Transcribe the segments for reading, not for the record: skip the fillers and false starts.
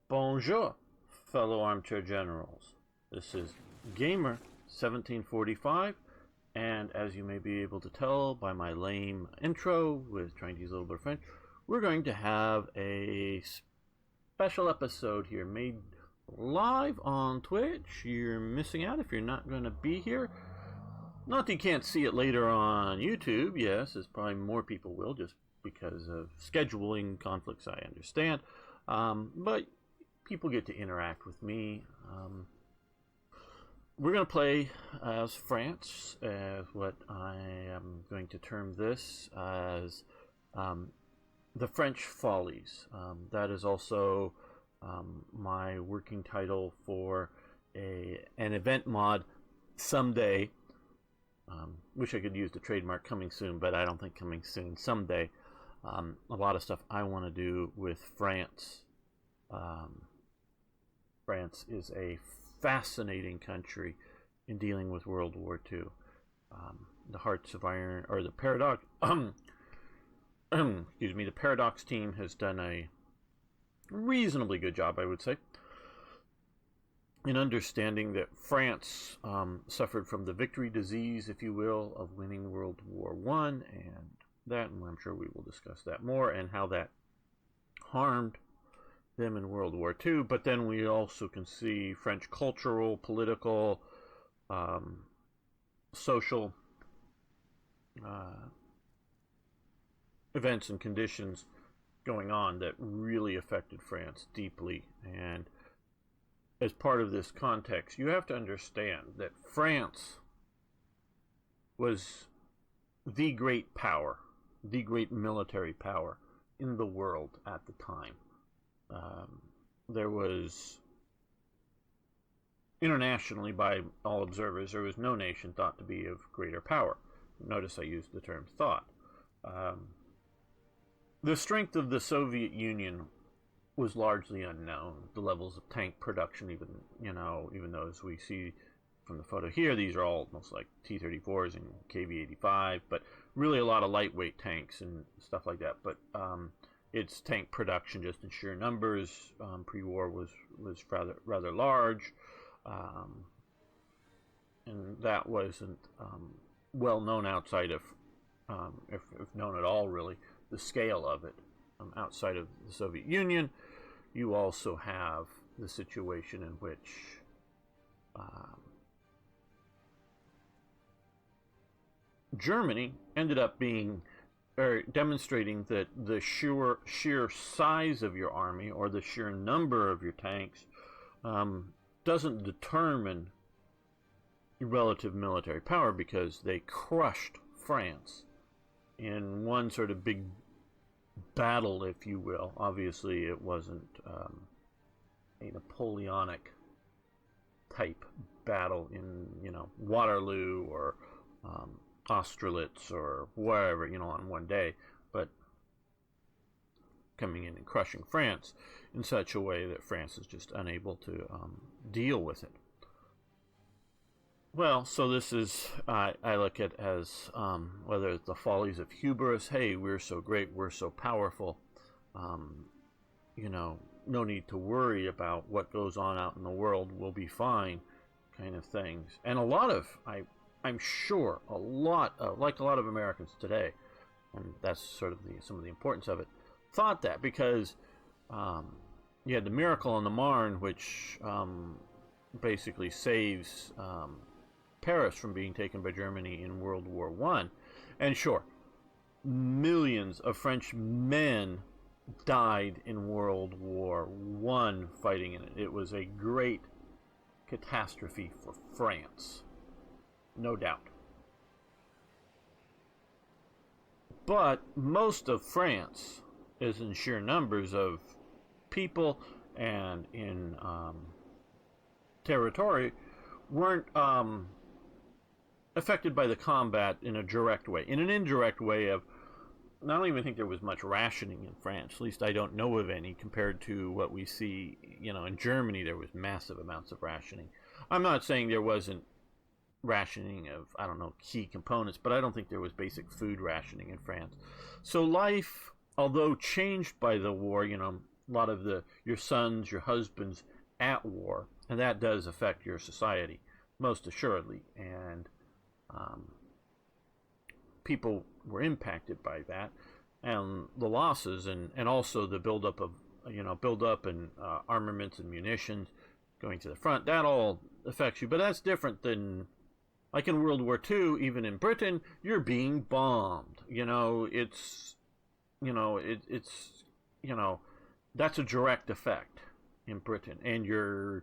Bonjour, fellow armchair generals. This is Gamer 1745, and as you may be able to tell by my lame intro with trying to use a little bit of French, we're going to have a special episode here made live on Twitch. You're missing out if you're not going to be here. Not that you can't see it later on YouTube, yes, as probably more people will just because of scheduling conflicts, I understand. But people get to interact with me. We're going to play as France, as what I am going to term this as the French Folies. That is also my working title for an event mod someday. Wish I could use the trademark coming soon, but I don't think coming soon. Someday. A lot of stuff I want to do with France. France is a fascinating country in dealing with World War II. The Hearts of Iron, or the Paradox, excuse me, the Paradox team has done a reasonably good job, I would say, in understanding that France suffered from the victory disease, if you will, of winning World War I, and I'm sure we will discuss that more, and how that harmed them in World War II. But then we also can see French cultural, political, social events and conditions going on that really affected France deeply. And as part of this context, you have to understand that France was the great power, the great military power in the world at the time. There was, internationally by all observers, there was no nation thought to be of greater power. Notice I used the term thought. The strength of the Soviet Union was largely unknown. The levels of tank production, even those we see from the photo here, these are all almost like T-34s and KV-85, but really a lot of lightweight tanks and stuff like that. But its tank production, just in sheer numbers, pre-war was rather large, and that wasn't well known outside of, if known at all, really, the scale of it. Outside of the Soviet Union, you also have the situation in which Germany ended up being demonstrating that the sheer size of your army or the sheer number of your tanks doesn't determine your relative military power, because they crushed France in one sort of big battle, if you will. Obviously, it wasn't a Napoleonic type battle in Waterloo or Austerlitz or wherever, on one day, but coming in and crushing France in such a way that France is just unable to deal with it. Well, so this is, I look at as whether it's the follies of hubris. Hey, we're so great, we're so powerful, no need to worry about what goes on out in the world, we'll be fine, kind of things. And a lot of, I'm sure, like a lot of Americans today, and that's sort of some of the importance of it, thought that because you had the Miracle on the Marne, which basically saves Paris from being taken by Germany in World War I. And sure, millions of French men died in World War I fighting in it. It was a great catastrophe for France, no doubt. But most of France is in sheer numbers of people and in territory weren't affected by the combat in a direct way. In an indirect way of, I don't even think there was much rationing in France. At least I don't know of any, compared to what we see, in Germany. There was massive amounts of rationing. I'm not saying there wasn't rationing of, key components, but I don't think there was basic food rationing in France. So life, although changed by the war, a lot of your sons, your husbands at war, and that does affect your society most assuredly. And people were impacted by that, and the losses, and also the buildup of buildup and armaments and munitions going to the front. That all affects you, but that's different than like in World War II. Even in Britain, you're being bombed. It's that's a direct effect in Britain, and you're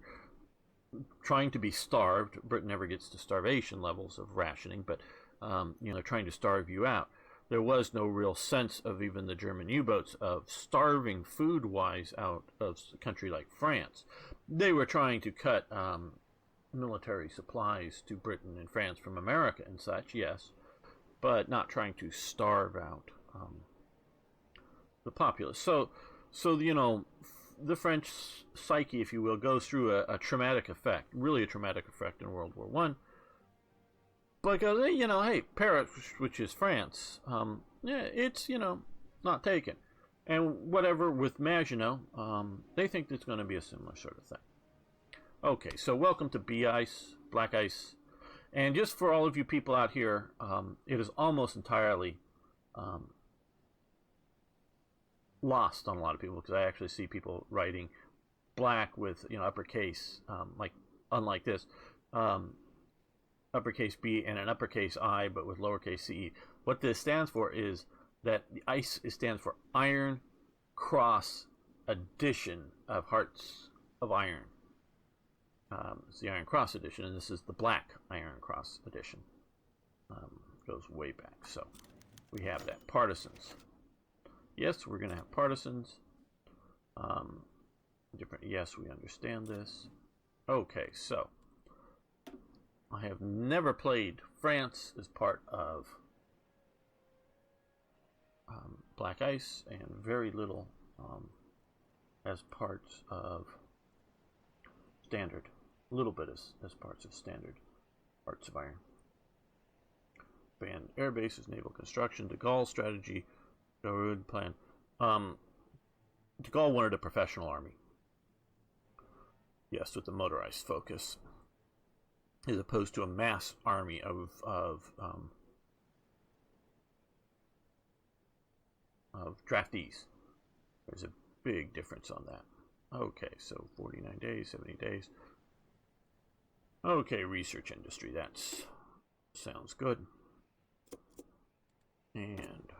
trying to be starved. Britain never gets to starvation levels of rationing, but they're trying to starve you out. There was no real sense of even the German U-boats of starving food-wise out of a country like France. They were trying to cut military supplies to Britain and France from America and such, yes, but not trying to starve out the populace. So the French psyche, if you will, goes through a traumatic effect, really a traumatic effect in World War One. Because hey, Paris, which is France, it's not taken, and whatever with Maginot, they think it's going to be a similar sort of thing. Okay, so welcome to B-Ice, Black Ice, and just for all of you people out here, it is almost entirely lost on a lot of people, because I actually see people writing black with uppercase, like unlike this. Uppercase B and an uppercase I, but with lowercase ce. What this stands for is that the ice stands for Iron Cross Edition of Hearts of Iron. It's the Iron Cross edition, and this is the Black Iron Cross edition. Goes way back. So we have that. Partisans. Yes, we're going to have partisans. Different. Yes, we understand this. Okay, so I have never played France as part of Black Ice, and very little as parts of Standard. A little bit as parts of Standard Hearts of Iron. Banned air bases, naval construction, de Gaulle strategy, Daoud plan. De Gaulle wanted a professional army. Yes, with a motorized focus, as opposed to a mass army of draftees. There's a big difference on that. Okay, so 49 days, 70 days. Okay, research industry. That sounds good. And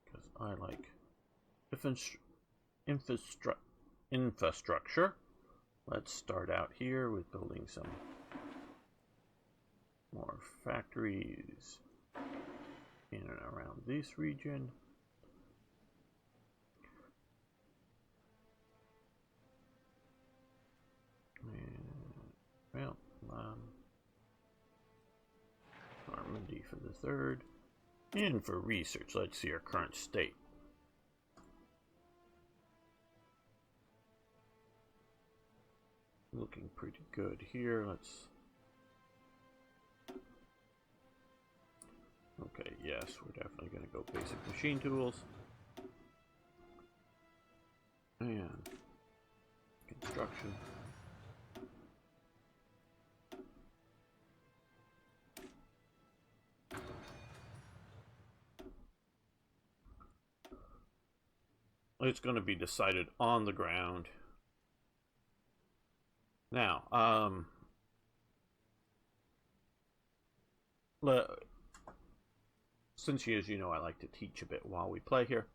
because I like infrastructure. Let's start out here with building some more factories in and around this region. And, well, Normandy for the third. And for research, let's see our current state. Looking pretty good here. Let's. Okay, yes, we're definitely going to go basic machine tools. And construction. It's going to be decided on the ground. Now, since, as you know, I like to teach a bit while we play here.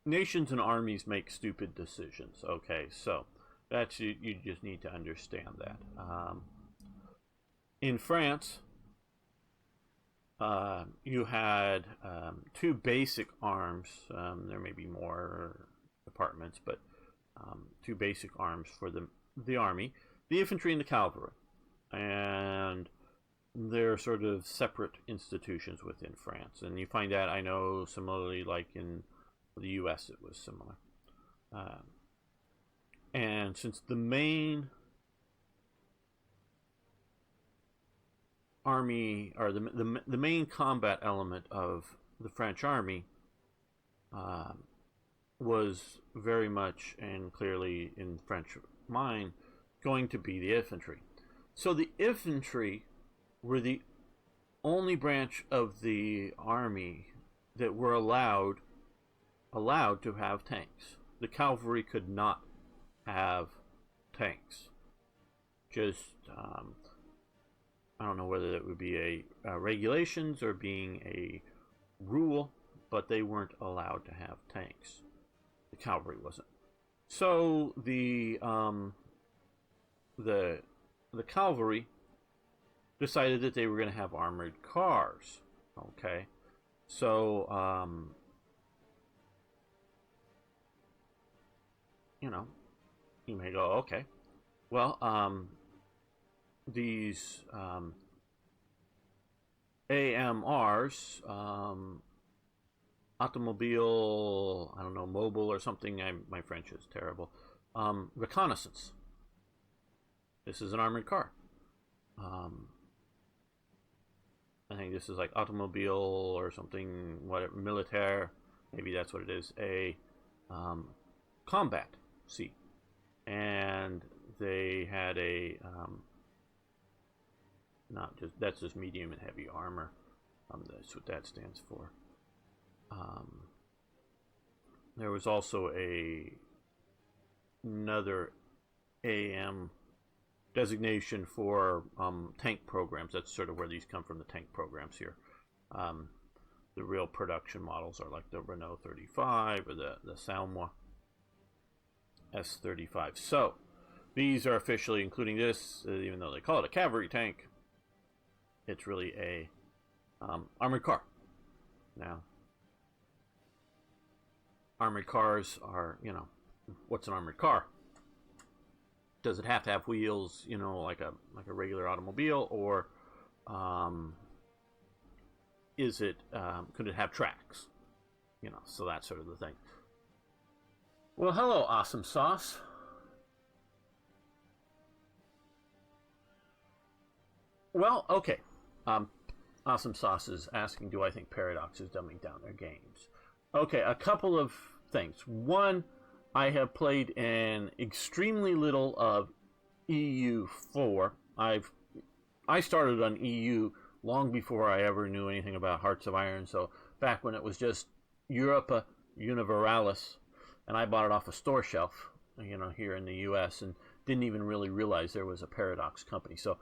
Nations and armies make stupid decisions. Okay, so that's you just need to understand that. In France, you had two basic arms. There may be more departments, but two basic arms for the army: the infantry and the cavalry. And they're sort of separate institutions within France. And you find that, I know, similarly, like in the U.S., it was similar. And since the main army, or the main combat element of the French army uh, was very much and clearly in French mind going to be the infantry. So the infantry were the only branch of the army that were allowed to have tanks. The cavalry could not have tanks. Just I don't know whether that would be a regulations or being a rule, but they weren't allowed to have tanks. The cavalry wasn't. So the cavalry decided that they were going to have armored cars. Okay, so you may go, okay, well, these AMRs, automobile, I don't know, mobile or something. My French is terrible. Reconnaissance. This is an armored car. I think this is like automobile or something, whatever, militaire. Maybe that's what it is. A combat seat. And they had a not just, that's just medium and heavy armor. That's what that stands for. There was also another AM designation for tank programs. That's sort of where these come from, the tank programs here. The real production models are like the Renault 35 or the Salmois S35. So these are officially, including this, even though they call it a cavalry tank, it's really a armored car. Now, armored cars are, what's an armored car? Does it have to have wheels, like a regular automobile, or is it could it have tracks? So that's sort of the thing. Well, hello, Awesome Sauce. Well, okay. Awesome Sauce is asking, do I think Paradox is dumbing down their games? Okay, a couple of things. One, I have played an extremely little of EU4. I started on EU long before I ever knew anything about Hearts of Iron, so back when it was just Europa Universalis, and I bought it off a store shelf, here in the US, and didn't even really realize there was a Paradox company. So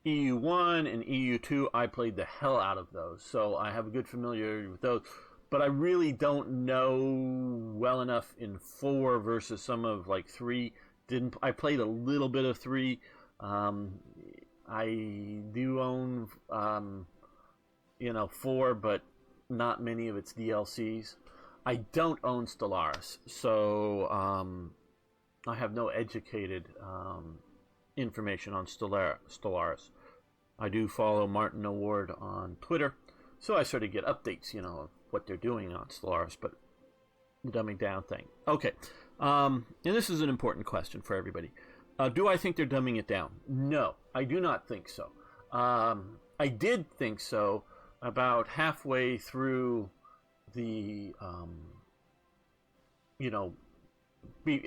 EU1 and EU2, I played the hell out of those, so I have a good familiarity with those. But I really don't know well enough in 4 versus some of 3. I played a little bit of 3. I do own 4, but not many of its DLCs. I don't own Stellaris, so I have no educated information on Stellaris. I do follow Martin Award on Twitter, so I sort of get updates, of what they're doing on Stellaris, but the dumbing down thing. Okay, and this is an important question for everybody. Do I think they're dumbing it down? No, I do not think so. I did think so about halfway through the,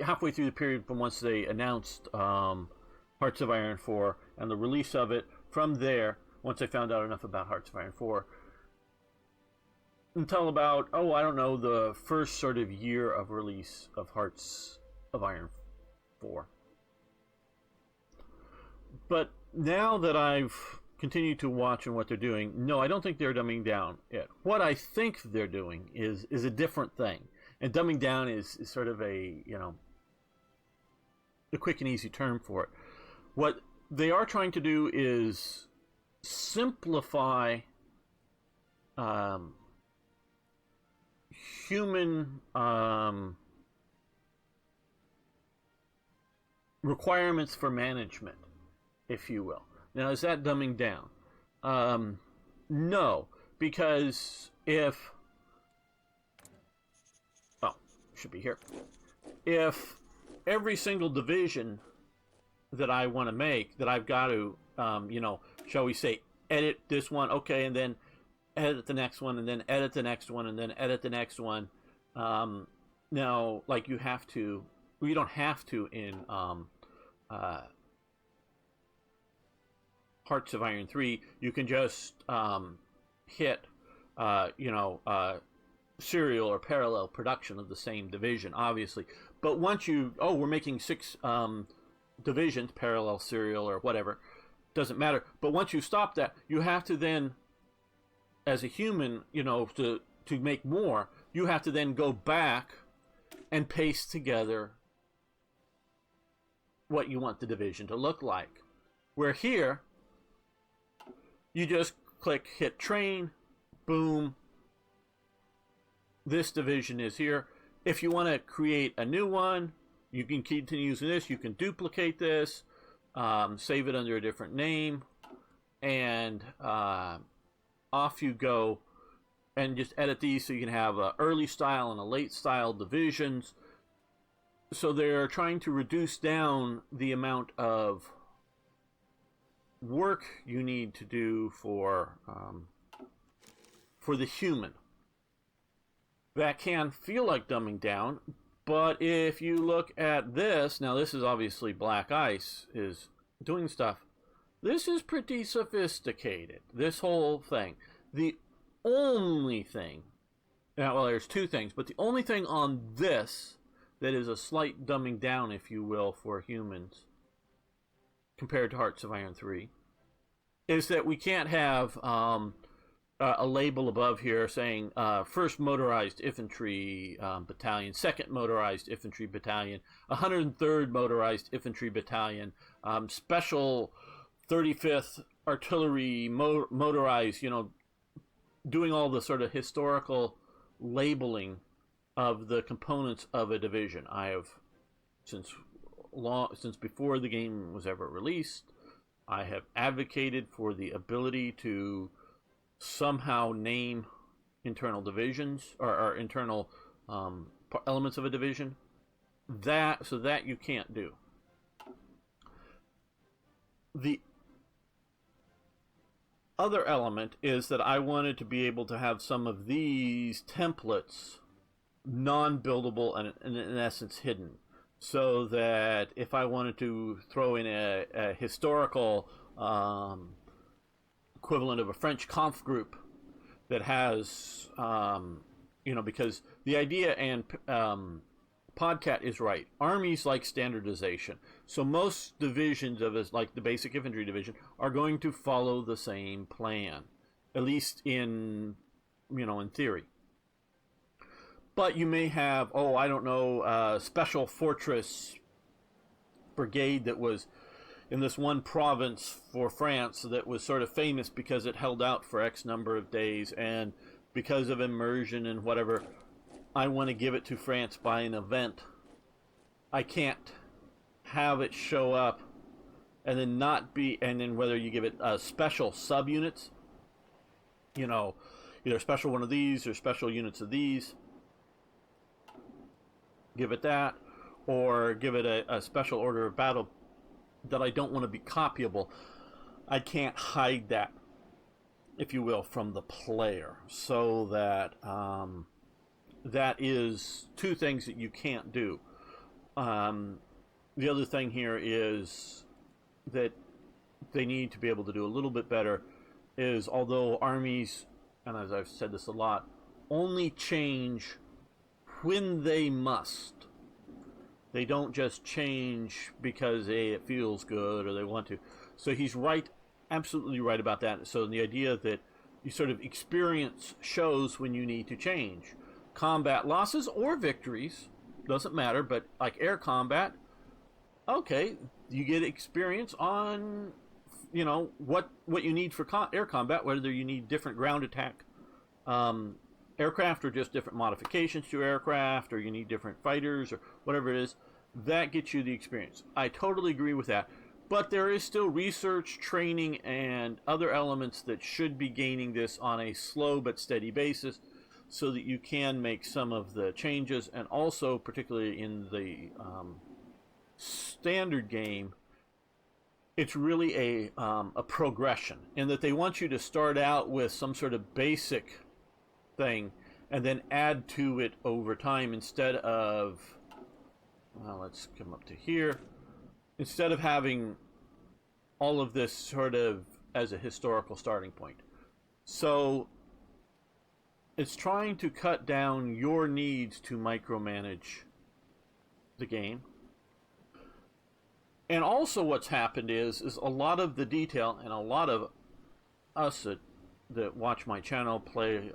halfway through the period from once they announced Hearts of Iron 4 and the release of it. From there, once I found out enough about Hearts of Iron 4, until about, I don't know, the first sort of year of release of Hearts of Iron 4. But now that I've continued to watch and what they're doing, no, I don't think they're dumbing down it. What I think they're doing is a different thing. And dumbing down is sort of a quick and easy term for it. What they are trying to do is simplify human requirements for management, if you will. Now, is that dumbing down? No, because if... should be here. If every single division that I want to make, that I've got to, shall we say, edit this one, okay, and then edit the next one, and then edit the next one, and then edit the next one. Now, like you don't have to in uh, Hearts of Iron 3. You can just hit, serial or parallel production of the same division, obviously. But once we're making 6 divisions, parallel, serial, or whatever, doesn't matter. But once you stop that, you have to then, as a human, to make more, you have to then go back and paste together what you want the division to look like. Where here, you just hit train, boom, this division is here. If you want to create a new one, you can continue using this. You can duplicate this, save it under a different name, and off you go, and just edit these so you can have a early style and a late style divisions. So they're trying to reduce down the amount of work you need to do for the human. That can feel like dumbing down, but if you look at this, now this is obviously Black Ice is doing stuff. This is pretty sophisticated, this whole thing. The only thing, well, there's 2 things, but the only thing on this that is a slight dumbing down, if you will, for humans compared to Hearts of Iron 3 is that we can't have a label above here saying 1st Motorized Infantry Battalion, 2nd Motorized Infantry Battalion, 103rd Motorized Infantry Battalion, Special 35th Artillery Motorized, doing all the sort of historical labeling of the components of a division. I have, since before the game was ever released, I have advocated for the ability to somehow name internal divisions or internal elements of a division, so that you can't do. The other element is that I wanted to be able to have some of these templates non-buildable and in essence hidden, so that if I wanted to throw in a historical equivalent of a French conf group that has, because the idea, and Podcat is right, armies like standardization. So most divisions of us, like the basic infantry division, are going to follow the same plan, at least in theory. But you may have, special fortress brigade that was in this one province for France that was sort of famous because it held out for X number of days, and because of immersion and whatever, I want to give it to France by an event. I can't have it show up and then not be, and then whether you give it special subunits, either special one of these or special units of these, give it that, or give it a special order of battle that I don't want to be copyable. I can't hide that, if you will, from the player. So that that is 2 things that you can't do. The other thing here is that they need to be able to do a little bit better is, although armies, and as I've said this a lot, only change when they must. They don't just change because it feels good or they want to. So he's right, absolutely right about that. So the idea that you sort of experience shows when you need to change. Combat losses or victories, doesn't matter, but like air combat, okay, you get experience on, what you need for air combat, whether you need different ground attack aircraft or just different modifications to aircraft, or you need different fighters or whatever it is. That gets you the experience. I totally agree with that. But there is still research, training, and other elements that should be gaining this on a slow but steady basis so that you can make some of the changes. And also, particularly in the standard game, it's really a progression, in that they want you to start out with some sort of basic thing and then add to it over time, instead of, well, let's come up to here, instead of having all of this sort of as a historical starting point. So it's trying to cut down your needs to micromanage the game. And also what's happened is a lot of the detail, and a lot of us that watch my channel play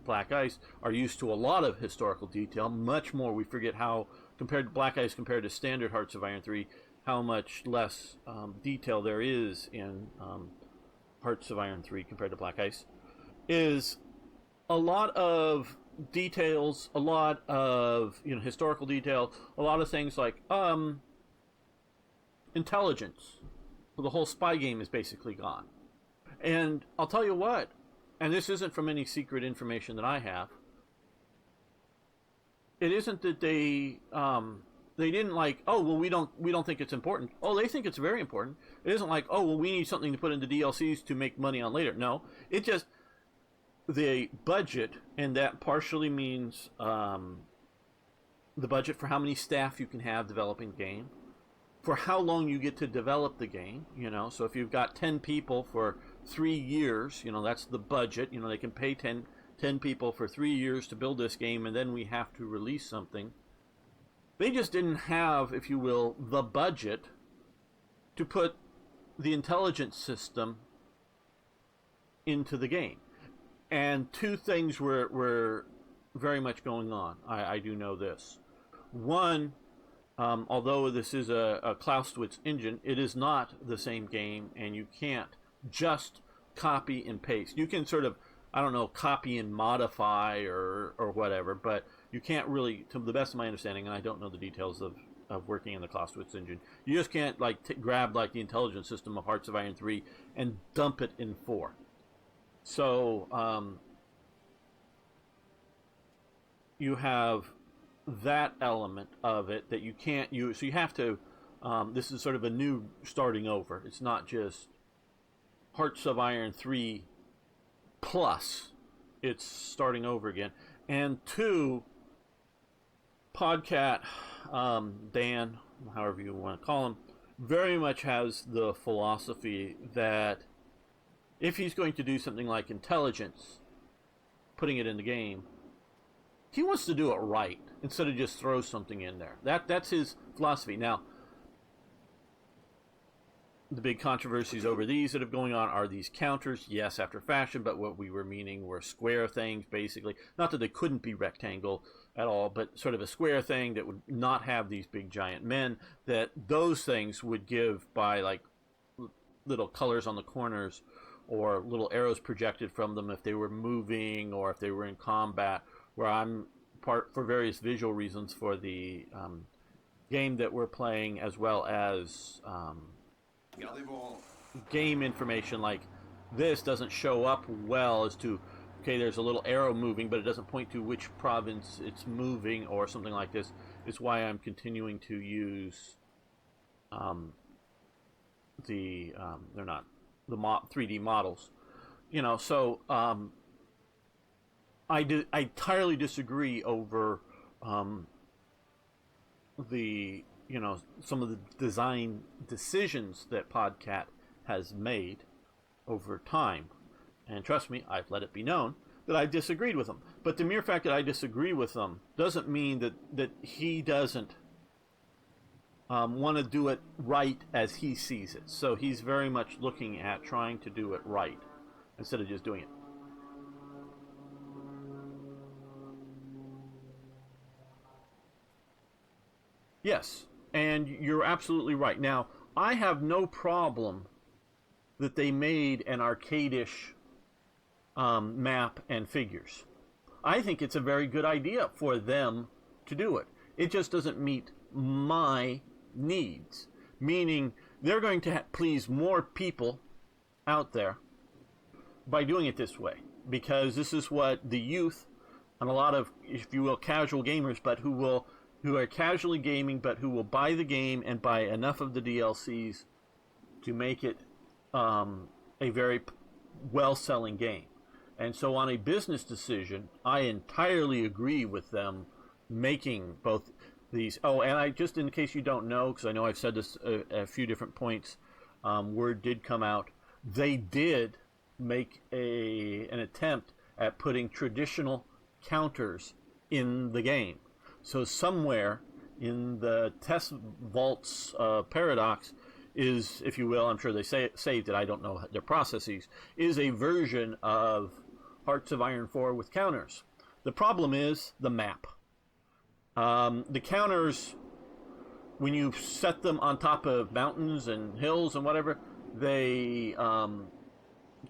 Black Ice are used to a lot of historical detail, much more. We forget how, compared to Black Ice, compared to standard Hearts of Iron 3, how much less detail there is in Hearts of Iron 3 compared to Black Ice. Is a lot of details, a lot of historical detail, a lot of things like intelligence. So the whole spy game is basically gone. And I'll tell you what, and this isn't from any secret information that I have, it isn't that they didn't like, oh, well, we don't think it's important. Oh, they think it's very important. It isn't like, oh, well, we need something to put into DLCs to make money on later. No, it just, the budget, and that partially means the budget for how many staff you can have developing the game, for how long you get to develop the game, so if you've got 10 people for 3 years, that's the budget, they can pay 10 people for 3 years to build this game, and then we have to release something. They just didn't have, if you will, the budget to put the intelligence system into the game. And two things were very much going on. I do know this. One, although this is a Clausewitz engine, it is not the same game, and you can't just copy and paste. You can sort of, copy and modify or whatever, but you can't really, to the best of my understanding, and I don't know the details of working in the Clausewitz engine, you just can't grab the intelligence system of Hearts of Iron 3 and dump it in 4. So you have that element of it that you can't use. So you have to, this is sort of a new starting over. It's not just Hearts of Iron 3 plus. It's starting over again. And two, Podcat, Dan, however you want to call him, very much has the philosophy that if he's going to do something like intelligence, putting it in the game, he wants to do it right instead of just throw something in there. That's his philosophy. Now, the big controversies over these that are going on are these counters. Yes, after fashion, but what we were meaning were square things, basically. Not that they couldn't be rectangle at all, but sort of a square thing that would not have these big giant men, that those things would give by little colors on the corners or little arrows projected from them if they were moving or if they were in combat, where I'm for various visual reasons for the game that we're playing, as well as game information like this doesn't show up well as to, okay, there's a little arrow moving, but it doesn't point to which province it's moving or something like this. It's why I'm continuing to use they're not the 3D models, so I entirely disagree over some of the design decisions that Podcat has made over time. And trust me, I've let it be known that I disagreed with them. But the mere fact that I disagree with them doesn't mean that he doesn't want to do it right as he sees it. So he's very much looking at trying to do it right instead of just doing it. Yes, and you're absolutely right. Now, I have no problem that they made an arcade-ish map and figures. I think it's a very good idea for them to do it. It just doesn't meet my needs, meaning they're going to please more people out there by doing it this way, because this is what the youth and a lot of, if you will, casual gamers, but who are casually gaming, but who will buy the game and buy enough of the DLCs to make it a very well-selling game. And so on a business decision, I entirely agree with them making both these. Oh, and I just, in case you don't know, because I know I've said this a few different points, word did come out. They did make an attempt at putting traditional counters in the game. So somewhere in the test vaults paradox is, if you will, I'm sure they saved it, I don't know their processes, is a version of Hearts of Iron 4 with counters. The problem is the map. The counters, when you set them on top of mountains and hills and whatever, they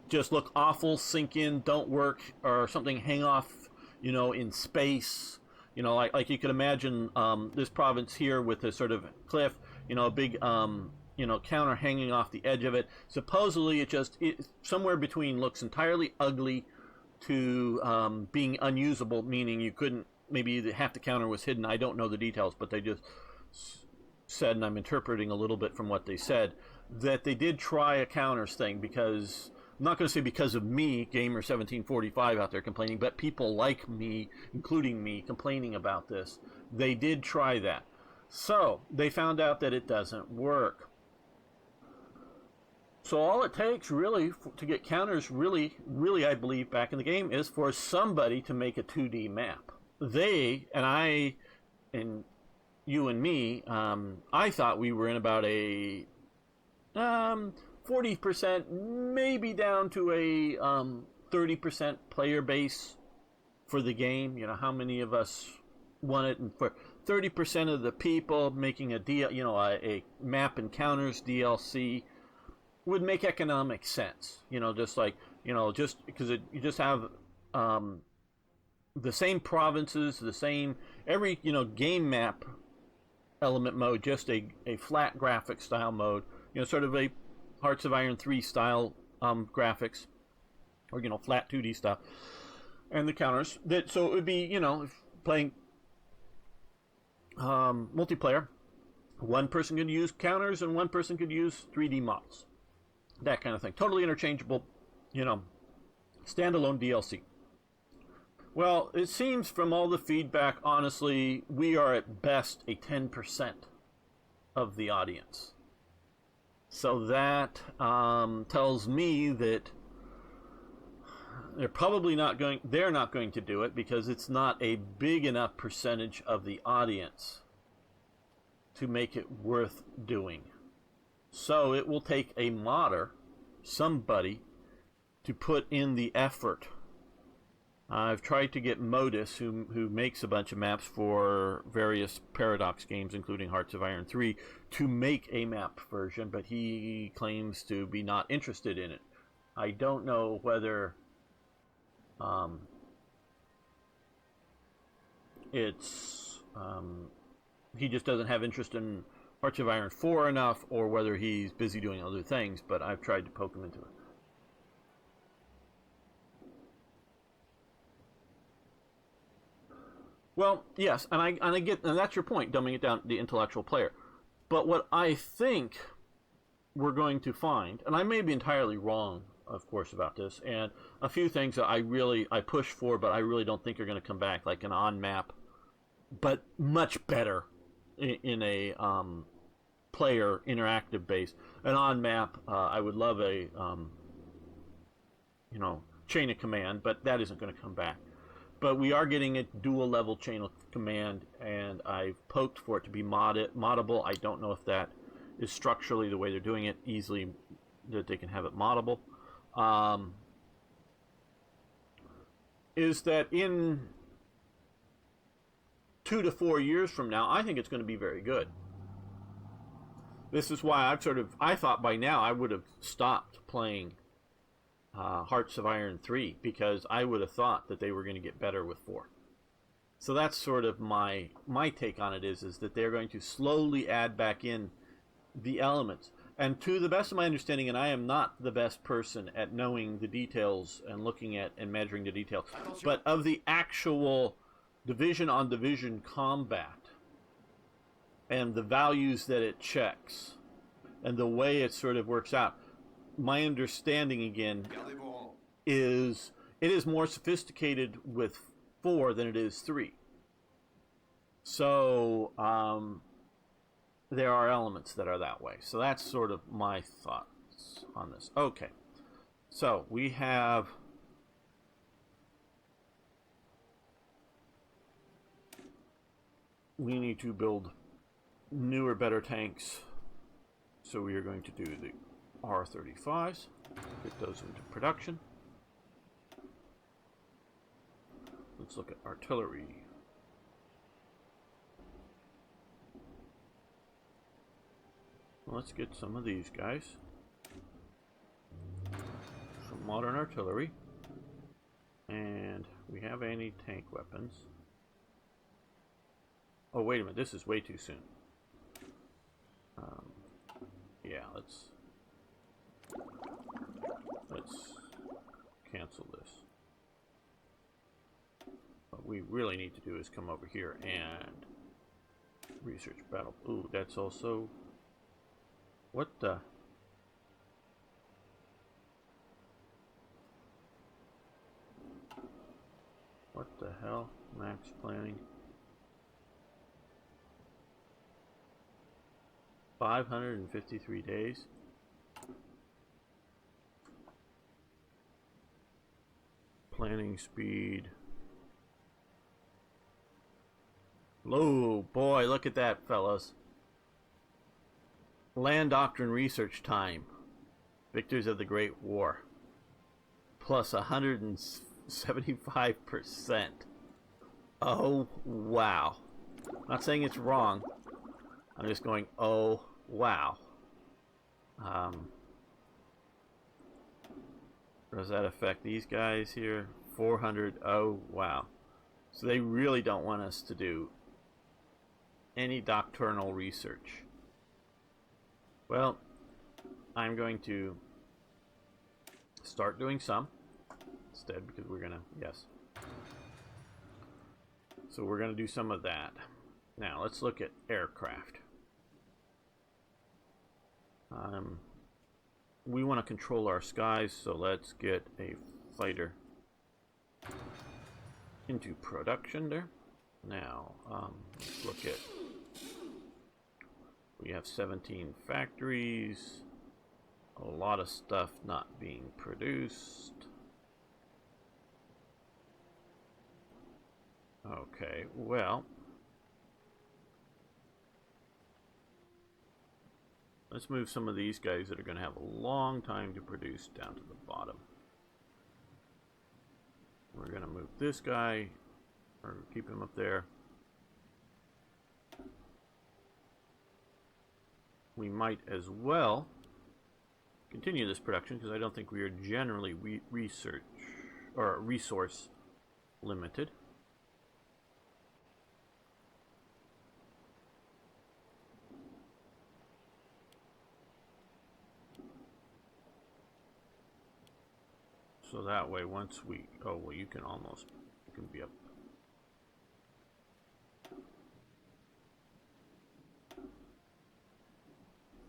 just look awful, sink in, don't work, or something hang off, in space. Like you could imagine this province here with a sort of cliff, a big, counter hanging off the edge of it. Supposedly it somewhere between looks entirely ugly to being unusable, meaning you couldn't, maybe half the counter was hidden. I don't know the details, but they just said, and I'm interpreting a little bit from what they said, that they did try a counters thing because, I'm not going to say because of me, Gamer1745 out there complaining, but people like me, including me, complaining about this. They did try that. So they found out that it doesn't work. So all it takes really to get counters really, I believe, back in the game is for somebody to make a 2D map. They, and I, and you and me, I thought we were in about a 40%, maybe down to a 30% player base for the game. How many of us want it? And for 30% of the people, making a map and counters DLC would make economic sense. Just like, just because you just have the same provinces, the same, every, game map element mode, just a flat graphic style mode, sort of a Hearts of Iron 3 style graphics, or flat 2D stuff, and the counters. So it would be, if playing multiplayer, one person could use counters and one person could use 3D models, that kind of thing. Totally interchangeable, standalone DLC. Well, it seems from all the feedback, honestly, we are at best a 10% of the audience. So that tells me that they're not going to do it because it's not a big enough percentage of the audience to make it worth doing. So it will take a modder, somebody, to put in the effort. I've tried to get Modus, who makes a bunch of maps for various Paradox games, including Hearts of Iron 3, to make a map version, but he claims to be not interested in it. I don't know whether it's he just doesn't have interest in Hearts of Iron 4 enough, or whether he's busy doing other things, but I've tried to poke him into it. Well, yes, and I get, and that's your point, dumbing it down to the intellectual player. But what I think we're going to find, and I may be entirely wrong, of course, about this, and a few things that I push for, but I really don't think are going to come back, like an on-map, but much better in a player interactive base. An on-map, I would love a chain of command, but that isn't going to come back. But we are getting a dual level chain of command, and I've poked for it to be moddable. I don't know if that is structurally the way they're doing it, easily that they can have it moddable. Is that in 2 to 4 years from now, I think it's going to be very good. This is why I thought by now I would have stopped playing Hearts of Iron 3, because I would have thought that they were going to get better with 4. So that's sort of my take on it is that they're going to slowly add back in the elements. And to the best of my understanding, and I am not the best person at knowing the details and looking at and measuring the details, but of the actual division on division combat and the values that it checks, and the way it sort of works out. My understanding again is it is more sophisticated with 4 than it is 3. So there are elements that are that way. So that's sort of my thoughts on this. Okay, so we need to build newer, better tanks. So we are going to do the R-35s, get those into production. Let's look at artillery. Let's get some of these guys. Some modern artillery. And we have anti-tank weapons. Oh, wait a minute, this is way too soon. Yeah, let's cancel this. What we really need to do is come over here and research battle. Ooh, that's also... What the... What the hell? Max planning. 553 days. Planning speed. Oh boy, look at that, fellas. Land doctrine research time. Victors of the Great War. Plus 175%. Oh, wow. Not saying it's wrong. I'm just going, oh, wow. Does that affect these guys here? 400, oh, wow. So they really don't want us to do any doctrinal research. Well, I'm going to start doing some instead, because we're going to, yes. So we're going to do some of that. Now, let's look at aircraft. We want to control our skies, so let's get a fighter into production there. Now, let's look at... We have 17 factories. A lot of stuff not being produced. Okay, well... Let's move some of these guys that are going to have a long time to produce down to the bottom. We're going to move this guy, or keep him up there. We might as well continue this production, because I don't think we are generally research or resource limited. So that way, once we... Oh, well, you can almost... You can be up...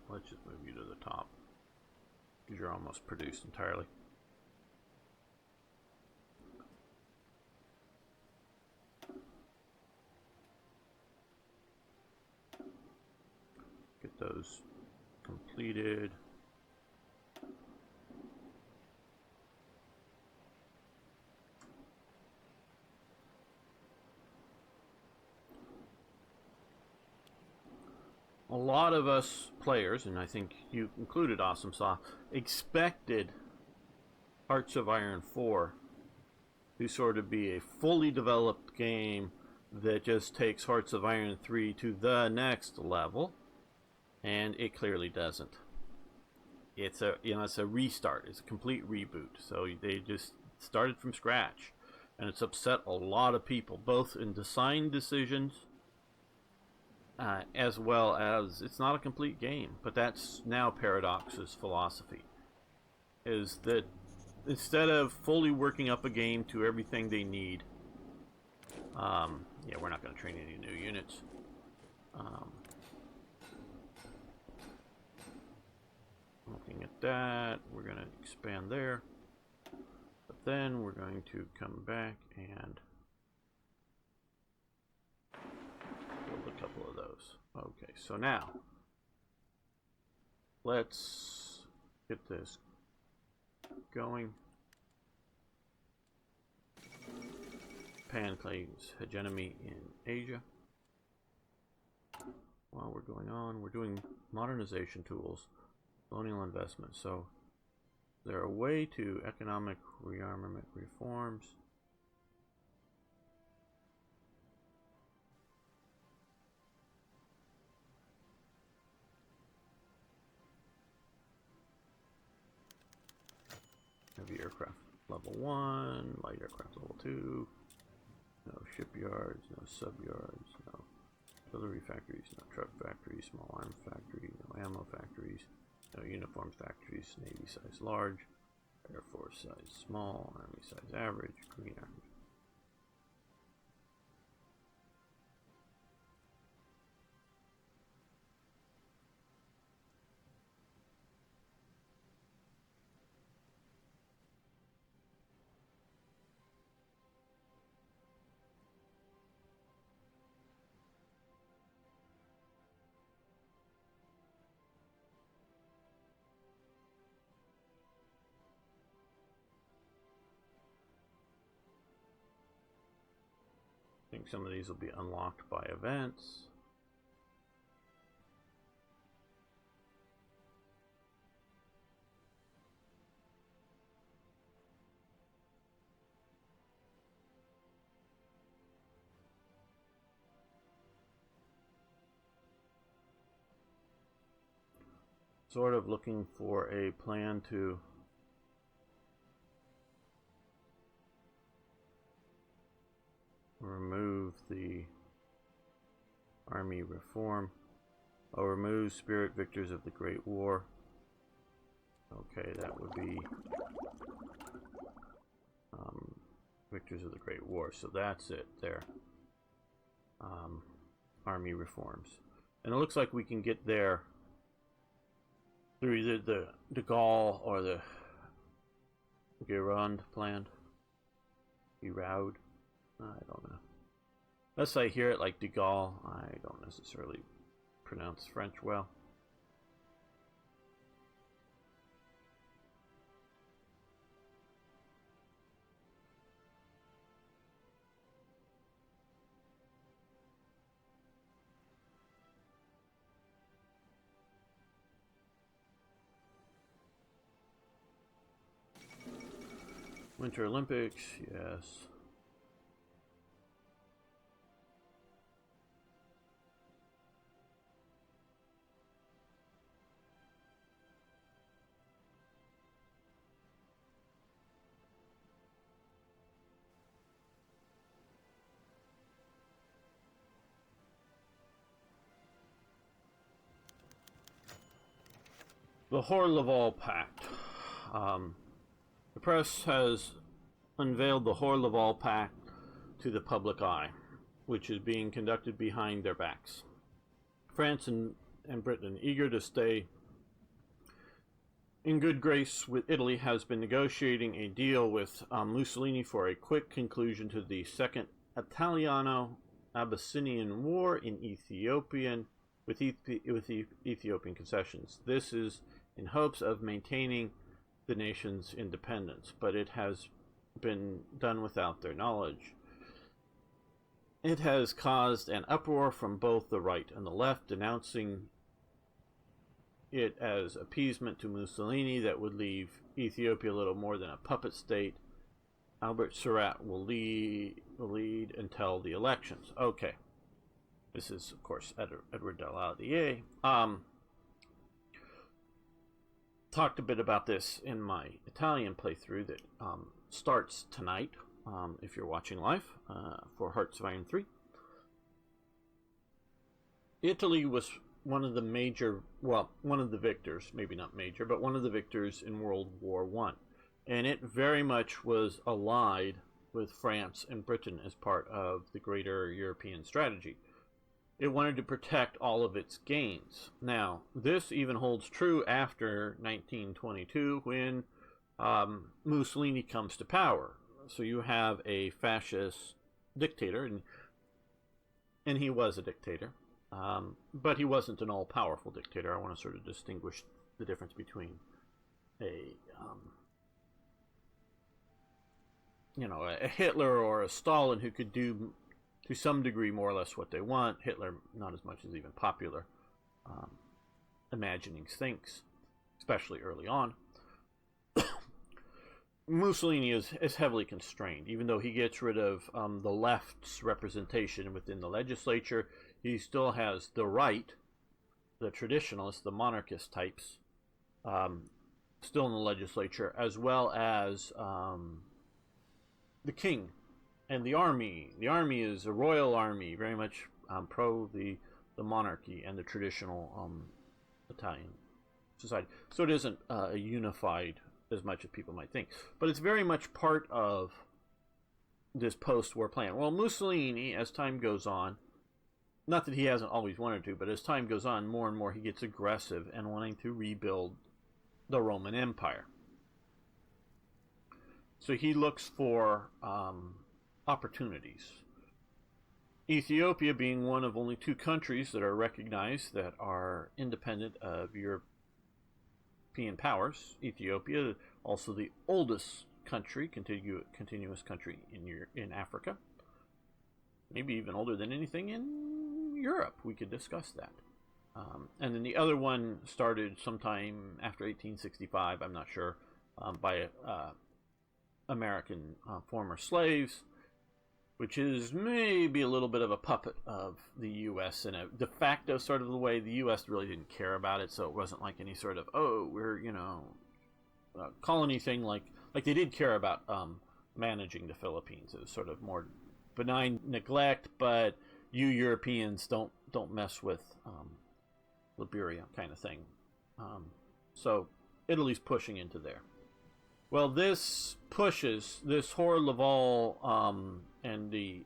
Let's just move you to the top, because you're almost produced entirely. Get those completed. A lot of us players, and I think you included Awesome Saw, expected Hearts of Iron 4 to sort of be a fully developed game that just takes Hearts of Iron 3 to the next level, and it clearly doesn't. It's a, it's a restart. It's a complete reboot. So they just started from scratch, and it's upset a lot of people, both in design decisions. As well as, it's not a complete game, but that's now Paradox's philosophy, is that instead of fully working up a game to everything they need, yeah, we're not going to train any new units. that. We're going to expand there. But then we're going to come back and build a couple of those. Okay, so now let's get this going. Japan claims hegemony in Asia. While we're going on, we're doing modernization tools, colonial investment. So is there a way to economic rearmament reforms? Heavy aircraft level 1, light aircraft level 2, no shipyards, no subyards, no artillery factories, no truck factories, small arms factory, no ammo factories, no uniforms factories, Navy size large, Air Force size small, Army size average, Green Army. I think some of these will be unlocked by events. Sort of looking for a plan to remove the army reform. I'll remove spirit victors of the Great War. Okay, that would be victors of the Great War. So that's it there. Army reforms. And it looks like we can get there through either the de Gaulle or the Gironde plan. Giroud. I don't know. Unless I hear it like de Gaulle, I don't necessarily pronounce French well. Winter Olympics, yes. The Hors-Laval Pact. The press has unveiled the Hors-Laval Pact to the public eye, which is being conducted behind their backs. France and Britain, eager to stay in good grace with Italy, has been negotiating a deal with Mussolini for a quick conclusion to the Second Italiano-Abyssinian War in Ethiopian with Ethiopian concessions. This is in hopes of maintaining the nation's independence, but it has been done without their knowledge. It has caused an uproar from both the right and the left, denouncing it as appeasement to Mussolini that would leave Ethiopia little more than a puppet state. Albert Surratt will lead until the elections. Okay. This is, of course, Edward Daladier. Talked a bit about this in my Italian playthrough that starts tonight, if you're watching live, for Hearts of Iron 3. Italy was one of the major, well, one of the victors, maybe not major, but one of the victors in World War I. And it very much was allied with France and Britain as part of the greater European strategy. it wanted to protect all of its gains. Now, this even holds true after 1922 when Mussolini comes to power. So you have a fascist dictator, and he was a dictator, but he wasn't an all-powerful dictator. I want to sort of distinguish the difference between a Hitler or a Stalin who could do to some degree more or less what they want. Hitler not as much as even popular imagining thinks, especially early on. Mussolini is heavily constrained. Even though he gets rid of the left's representation within the legislature, he still has the right, the traditionalists, the monarchist types, still in the legislature, as well as the king and the army. The army is a royal army, very much pro the monarchy and the traditional Italian society. So it isn't a unified as much as people might think. But it's very much part of this post-war plan. Well, Mussolini, as time goes on, not that he hasn't always wanted to, but as time goes on, more and more he gets aggressive and wanting to rebuild the Roman Empire. So he looks for opportunities. Ethiopia being one of only 2 countries that are recognized that are independent of European powers. Ethiopia, also the oldest country, continuous country in Africa. Maybe even older than anything in Europe. We could discuss that. And then the other one started sometime after 1865, I'm not sure, by American former slaves, which is maybe a little bit of a puppet of the U.S. in a de facto sort of the way. The U.S. really didn't care about it, so it wasn't like any sort of, we're, colony thing, like they did care about managing the Philippines. It was sort of more benign neglect, but you Europeans don't mess with Liberia kind of thing. So Italy's pushing into there. Well, this pushes this Hors-Laval and the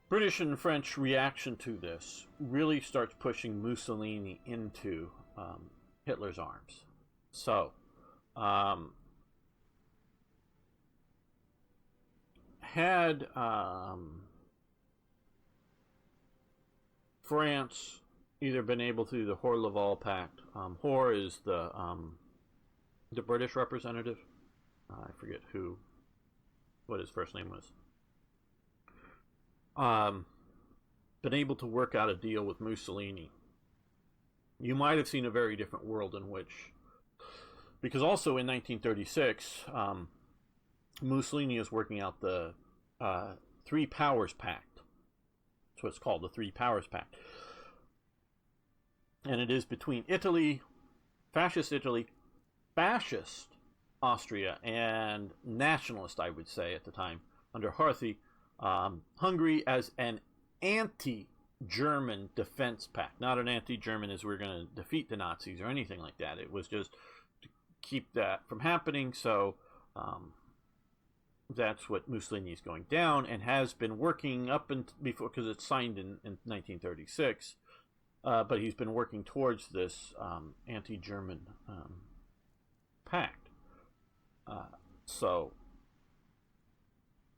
British and French reaction to this really starts pushing Mussolini into Hitler's arms. So had France either been able to the Hors-Laval Pact. Hors is the British representative. I forget what his first name was. Been able to work out a deal with Mussolini. You might have seen a very different world in which, because also in 1936, Mussolini is working out the Three Powers Pact. That's what it's called, the Three Powers Pact. And it is between fascist Austria, and nationalist, I would say at the time, under Horthy, Hungary as an anti-German defense pact. Not an anti-German as we're going to defeat the Nazis or anything like that. It was just to keep that from happening. So that's what Mussolini is going down and has been working up before, because it's signed in 1936. But he's been working towards this anti-German pact. So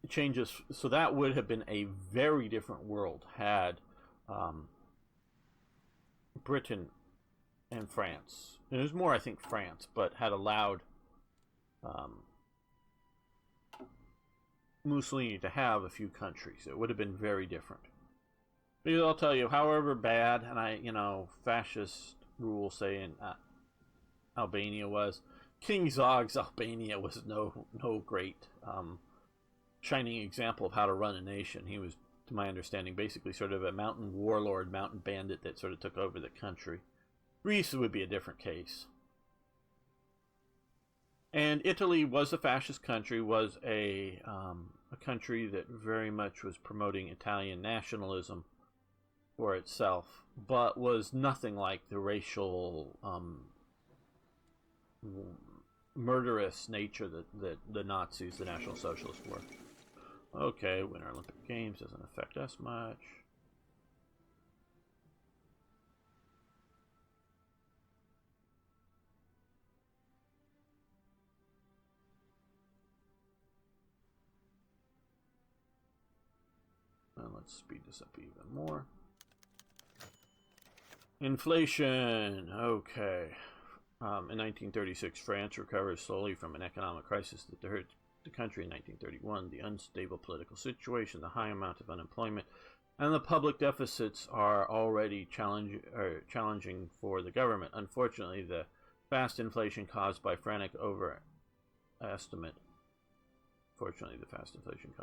it changes. So that would have been a very different world had Britain and France, and it was more, I think, France, but had allowed Mussolini to have a few countries. It would have been very different. Because I'll tell you, however bad, and fascist rule, say in Albania was, King Zog's Albania was no great shining example of how to run a nation. He was, to my understanding, basically sort of a mountain warlord, mountain bandit that sort of took over the country. Greece would be a different case. And Italy was a fascist country, was a country that very much was promoting Italian nationalism for itself, but was nothing like the racial murderous nature that the Nazis, the National Socialists, were. Okay, Winter Olympic Games doesn't affect us much. And let's speed this up even more. Inflation. Okay. In 1936, France recovers slowly from an economic crisis that hurt the country in 1931. The unstable political situation, the high amount of unemployment, and the public deficits are already challenging for the government. Unfortunately, the fast inflation caused by frantic overestimate. Fortunately, the fast inflation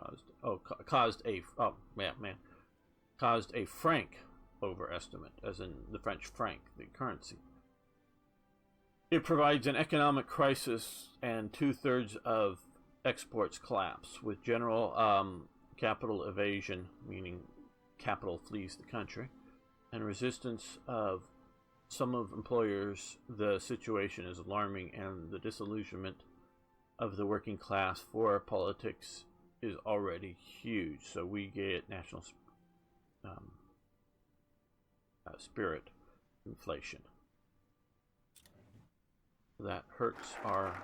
caused a franc overestimate, as in the French franc, the currency. It provides an economic crisis, and 2/3 of exports collapse, with general capital evasion, meaning capital flees the country, and resistance of some of employers. The situation is alarming, and the disillusionment of the working class for politics is already huge. So we get national spirit inflation. That hurts our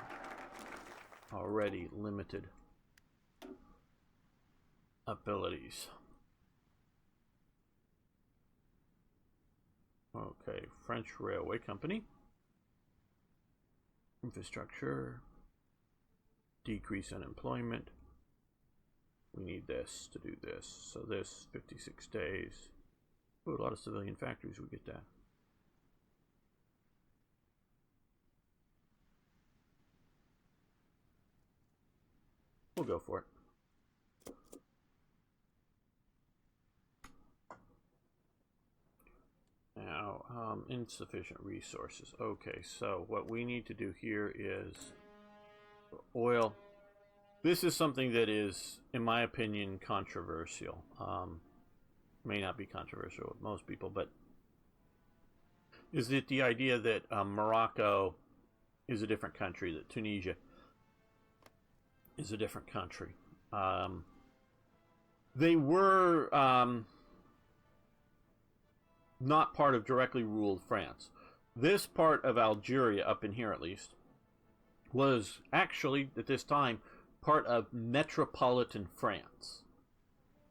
already limited abilities. Okay, French Railway Company. Infrastructure. Decrease unemployment. We need this to do this. So this, 56 days. Ooh, a lot of civilian factories, we get that. We'll go for it. Now, insufficient resources. Okay, so what we need to do here is oil. This is something that is, in my opinion, controversial. May not be controversial with most people, but is it the idea that Morocco is a different country, that Tunisia is a different country. They were not part of directly ruled France. This part of Algeria, up in here at least, was actually, at this time, part of metropolitan France.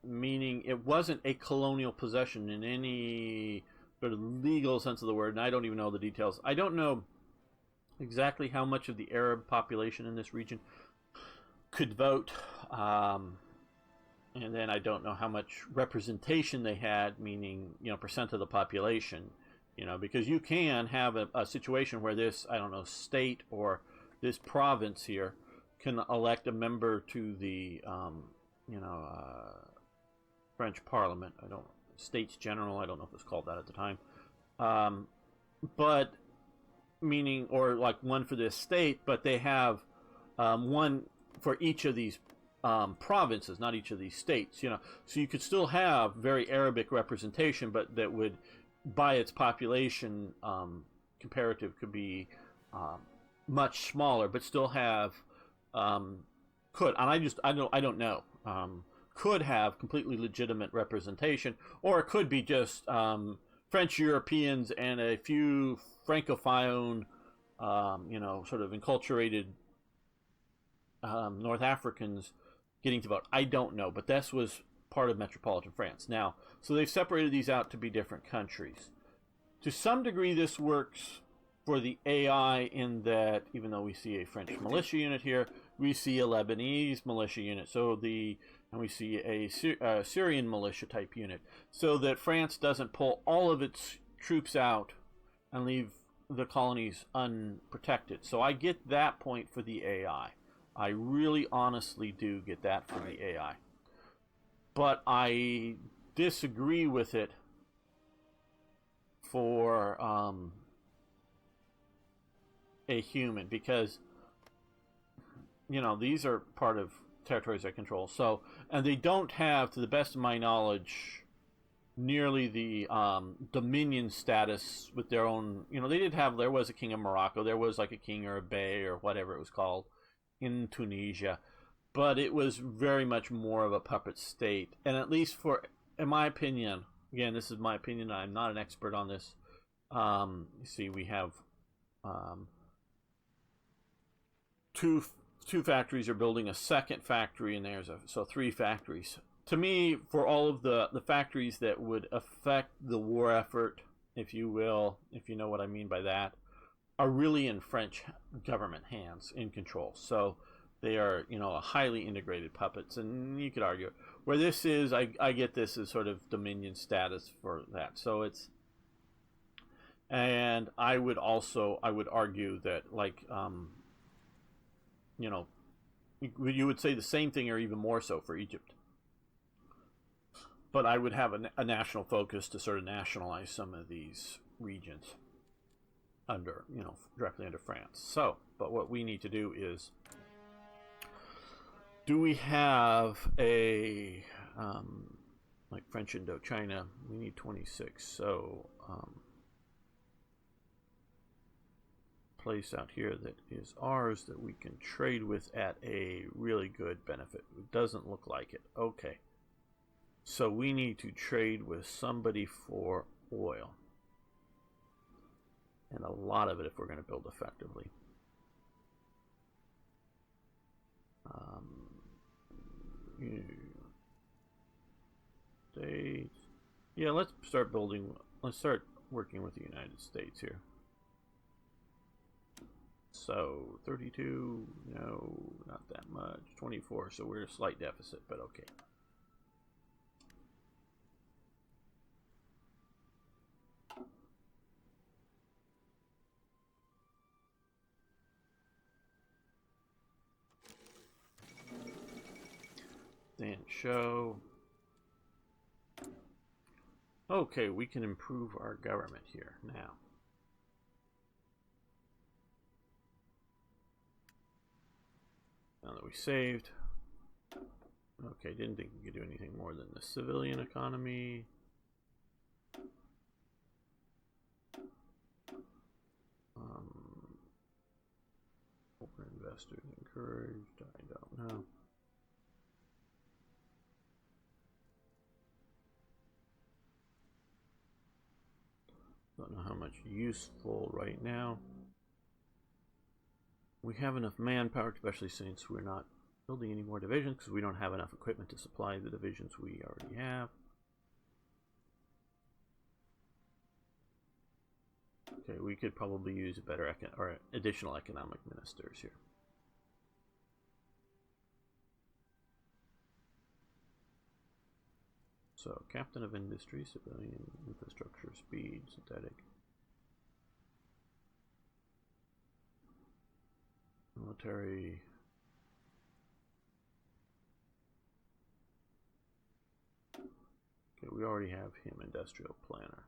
Meaning it wasn't a colonial possession in any sort of legal sense of the word, and I don't even know the details. I don't know exactly how much of the Arab population in this region could vote, and then I don't know how much representation they had, meaning, percent of the population, because you can have a situation where this, I don't know, state or this province here can elect a member to the, French Parliament. States General, I don't know if it was called that at the time, but meaning, or like one for this state, but they have one for each of these provinces, not each of these states, so you could still have very Arabic representation, but that would, by its population comparative, could be much smaller, but still have could, and I don't know, could have completely legitimate representation, or it could be just French Europeans and a few Francophone, sort of enculturated North Africans getting to vote. I don't know, but this was part of metropolitan France. Now, so they've separated these out to be different countries. To some degree, this works for the AI in that, even though we see a French militia unit here, we see a Lebanese militia unit. And we see a Syrian militia type unit, so that France doesn't pull all of its troops out and leave the colonies unprotected. So I get that point for the AI. I really honestly do get that for the AI. But I disagree with it for a human, because these are part of territories I control. So, and they don't have, to the best of my knowledge, nearly the dominion status with their own. There was a king of Morocco, there was like a king or a bey or whatever it was called in Tunisia, but it was very much more of a puppet state. And at least in my opinion, again, this is my opinion, I'm not an expert on this. You see, we have two factories are building a second factory, and so 3 factories. To me, for all of the factories that would affect the war effort, if you will, if you know what I mean by that, are really in French government hands, in control. So they are, a highly integrated puppets, and you could argue where this is. I get this as sort of dominion status for that. So it's, and I would argue that, like, you would say the same thing, or even more so, for Egypt. But I would have a national focus to sort of nationalize some of these regions under, directly under France. So, but what we need to do is, do we have a, like French Indochina, we need 26, so, place out here that is ours that we can trade with at a really good benefit. It doesn't look like it. Okay. So we need to trade with somebody for oil. And a lot of it if we're going to build effectively. States. Yeah, let's start working with the United States here. So 32, no, not that much. 24, so we're a slight deficit, but okay. Then show. Okay, we can improve our government here now. Now that we saved. Okay, didn't think we could do anything more than the civilian economy. Open investors encouraged. I don't know. Don't know how much useful right now. We have enough manpower, especially since we're not building any more divisions, because we don't have enough equipment to supply the divisions we already have. Okay, we could probably use a better or additional economic ministers here. So, captain of industry, civilian, infrastructure, speed, synthetic. Military. Okay, we already have him, industrial planner.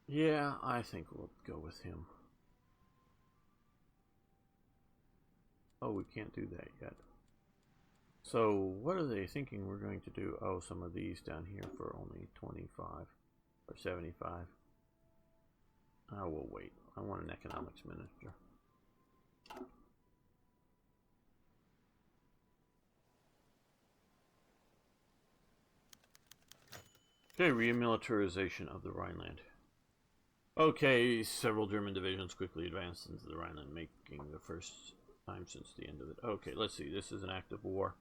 Yeah, I think we'll go with him. Oh, we can't do that yet. So, what are they thinking we're going to do? Oh, some of these down here for only 25 or 75. Oh, we'll wait. I want an economics minister. Okay, remilitarization of the Rhineland. Okay, several German divisions quickly advanced into the Rhineland, making the first time since the end of it. Okay, let's see. This is an active war.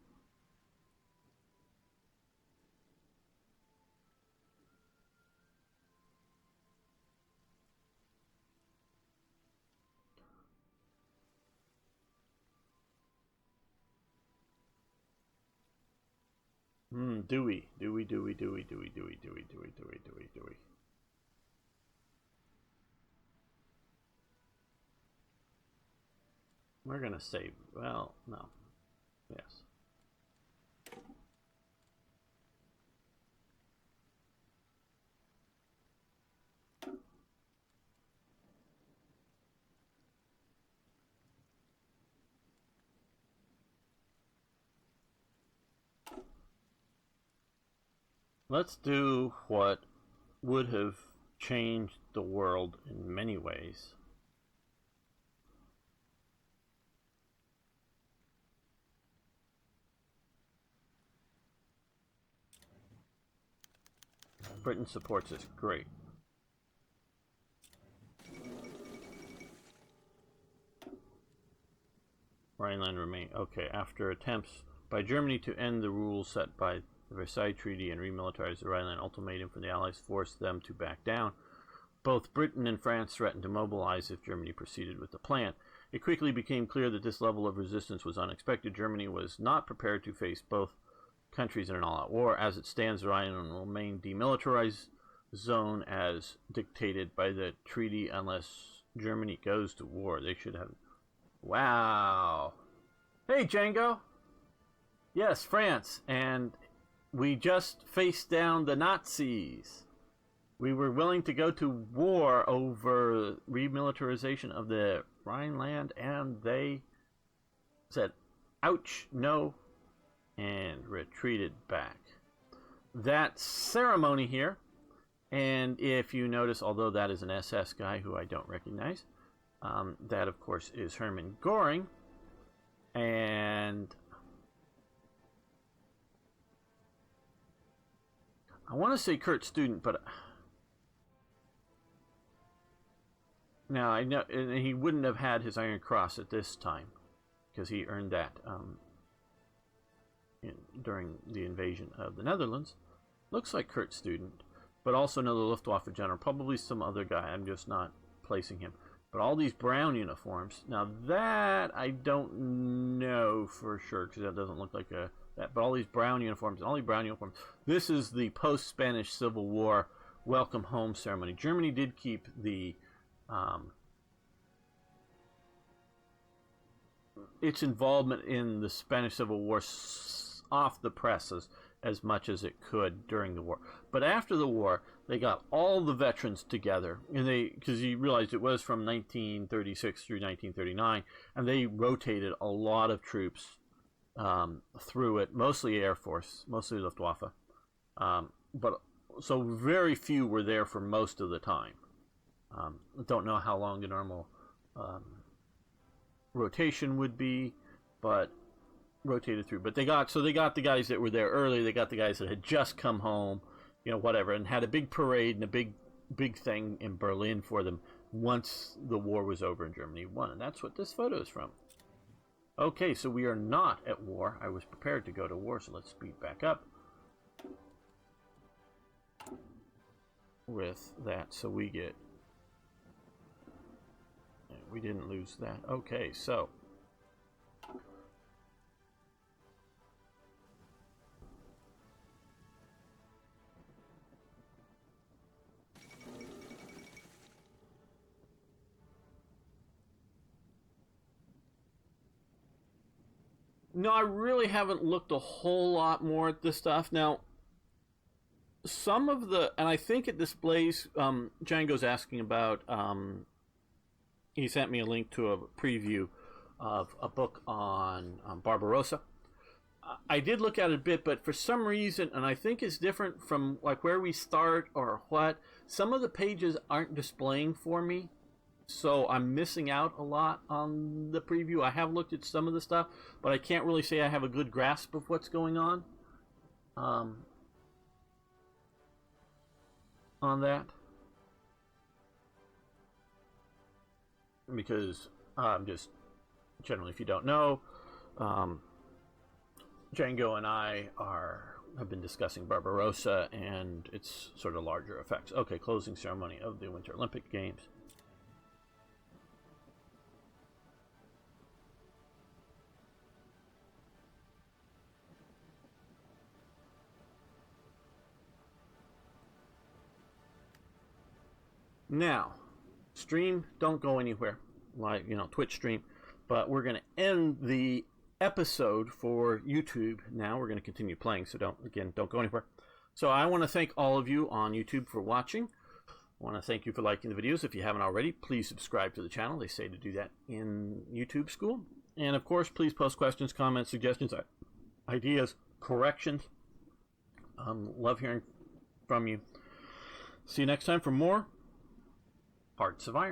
Do we? We're gonna save. Well, no. Yes. let's do what would have changed the world in many ways. Britain supports us. Great. Rhineland remain. Okay, after attempts by Germany to end the rules set by the Versailles Treaty and remilitarize the Rhineland, ultimatum from the Allies forced them to back down. Both Britain and France threatened to mobilize if Germany proceeded with the plan. It quickly became clear that this level of resistance was unexpected. Germany was not prepared to face both countries in an all-out war. As it stands, the Rhineland will remain demilitarized zone as dictated by the treaty unless Germany goes to war. They should have... Wow. Hey, Django. Yes, France. And we just faced down the Nazis. We were willing to go to war over remilitarization of the Rhineland, and they said, ouch, no, and retreated back. That ceremony here, and if you notice, although that is an SS guy who I don't recognize, that, of course, is Hermann Göring, and I want to say Kurt Student, but now I know, and he wouldn't have had his Iron Cross at this time because he earned that during the invasion of the Netherlands. Looks like Kurt Student, but also another Luftwaffe general, probably some other guy. I'm just not placing him. But all these brown uniforms, now that I don't know for sure because that doesn't look like that. But all these brown uniforms, this is the post-Spanish Civil War welcome home ceremony. Germany did keep the its involvement in the Spanish Civil War off the press as much as it could during the war. But after the war, they got all the veterans together, and because you realized it was from 1936 through 1939, and they rotated a lot of troops through it, mostly Air Force, mostly Luftwaffe. But so very few were there for most of the time. I don't know how long the normal rotation would be, but rotated through. But they got the guys that were there early. They got the guys that had just come home, whatever, and had a big parade and a big thing in Berlin for them once the war was over and Germany won. And that's what this photo is from. Okay, so we are not at war. I was prepared to go to war, so let's speed back up with that. So we didn't lose that. Okay, so no, I really haven't looked a whole lot more at this stuff. Now, some of and I think it displays, Django's asking about, he sent me a link to a preview of a book on Barbarossa. I did look at it a bit, but for some reason, and I think it's different from like where we start or what, some of the pages aren't displaying for me. So I'm missing out a lot on the preview. I have looked at some of the stuff, but I can't really say I have a good grasp of what's going on that. Because just generally, if you don't know, Django and I have been discussing Barbarossa and its sort of larger effects. Okay, closing ceremony of the Winter Olympic Games. Now, stream, don't go anywhere, like, Twitch stream, but we're going to end the episode for YouTube now. We're going to continue playing, so don't go anywhere. So I want to thank all of you on YouTube for watching. I want to thank you for liking the videos. If you haven't already, please subscribe to the channel. They say to do that in YouTube school. And of course, please post questions, comments, suggestions, ideas, corrections. Love hearing from you. See you next time for more Hearts of Iron.